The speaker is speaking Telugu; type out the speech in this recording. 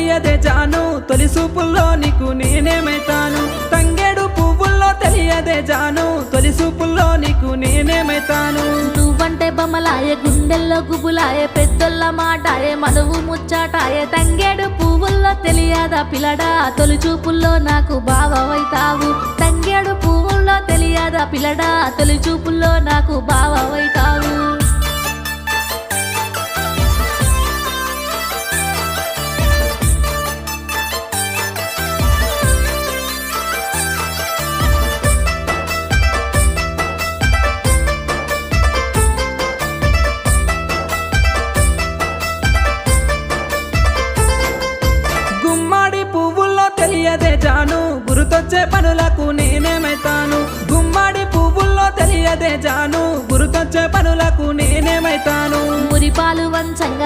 తెలియదే జాను తొలి చూపుల్లో నీకు నేనేమైతాను తంగేడు పువ్వుల్లో తెలియదే జాను తొలి చూపుల్లో నీకు నేనేమైతాను నువ్వంటే బొమ్మలాయే గుండెల్లో గుబులాయే పెద్దోళ్ళ మాటాయే మనువు ముచ్చాటాయే తంగేడు పువ్వుల్లో తెలియదా పిల్లడా తొలి చూపుల్లో నాకు బావవైతావు తంగేడు పువ్వుల్లో తెలియదా పిల్లడా తొలి చూపుల్లో నాకు బావవైతావు గుమ్మడి పువ్వుల్లో తెలియదే జాను గురుతొచ్చే పనులకు నేనేమైతాను గుమ్మడి పువ్వుల్లో తెలియదే జాను గురుతొచ్చే పనులకు నేనేమైతాను మురిపాలు వంచంగా